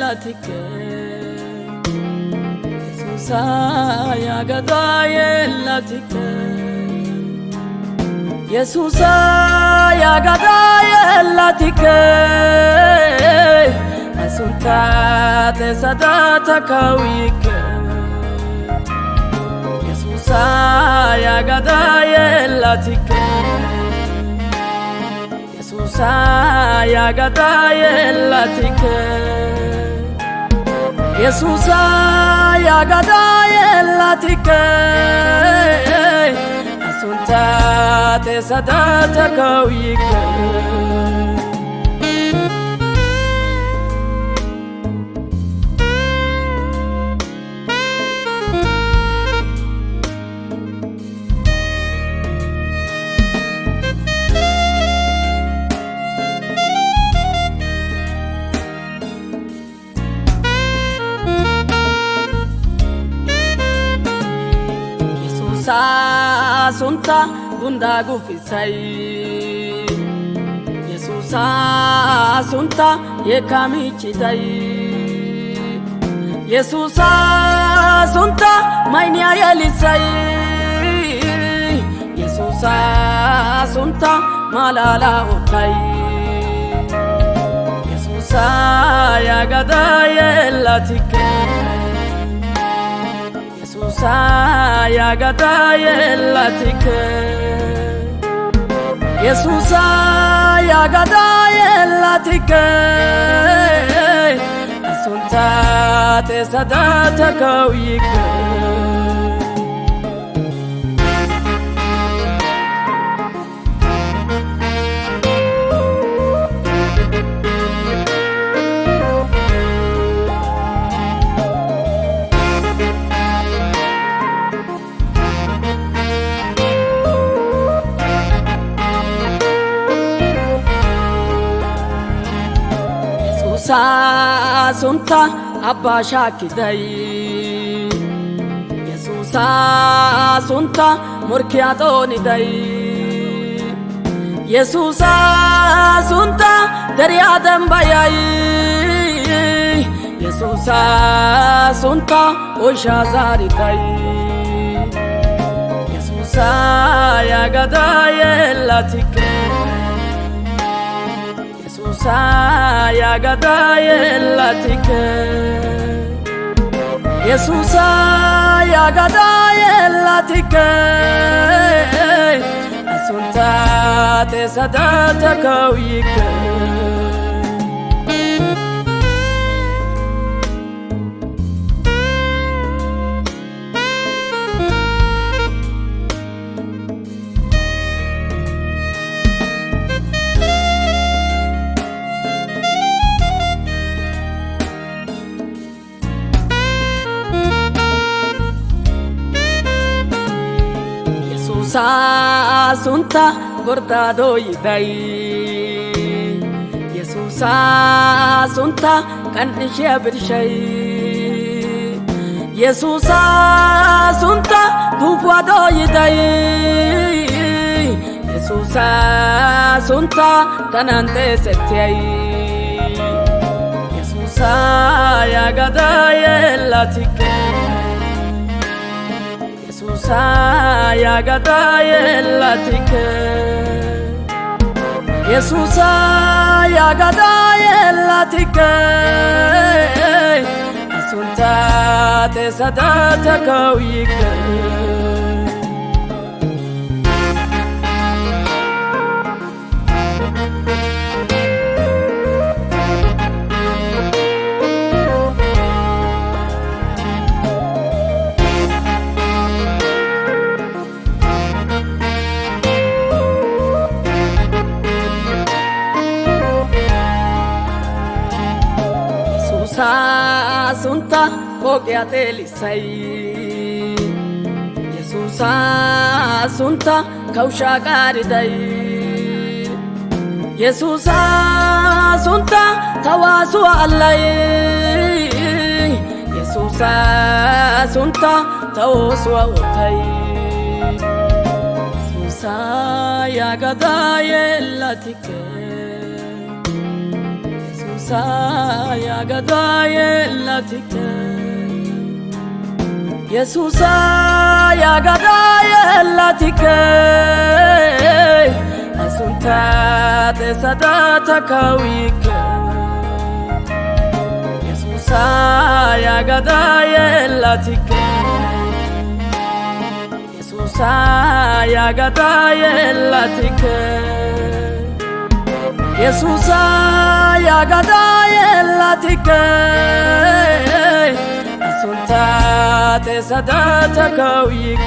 latike Yesusa yagadaye latike Yesusa yagadaye latike Asunta te sadata kawike Yesusa yagadaye latike Yesusa yagadaye latike Yesusa yagadaye latike Asunta te sadata kawike Sunta bunda gufisai Yesusa sunta yekamichi dai Yesusa sunta maini ayalisai Yesusa sunta malala utai Yesusa yagadaye latike Yesusa yagadaye latike Yesusa yagadaye latike Asunta te sadata kawike Yesusa sunta abba shakidai Yesusa sunta murkiatoni dai Yesusa sunta dariadam bayai Yesusa sunta oshazari dai Yesusa yagadaye latike Yesusa yagadaye latike Yesusa yagadaye latike Asunta te sadata kawike Yesusa sunta gordado yidai Yesusa sunta kanishe birshai Yesusa sunta dufwado yidai Yesusa sunta kanante setyai Yesusa yagadaye latike Yesusa yagadaye latike Yesusa yagadaye latike Asunta te sadata kawike Yesusa sunta kogeate lisai Yesusa sunta kausha garidai Yesusa sunta tawasu allai Yesusa sunta tawasu utai Yesusa yagadaye latike ያገዳየላቲከ ኢየሱስ ያገዳየላቲከ አሱንታ ተሰዳተከዊከ ኢየሱስ ያገዳየላቲከ ኢየሱስ ያገዳየላቲከ ኢየሱስ ያገዳየላቲከ አሱንታ ተሰዳተከዊከ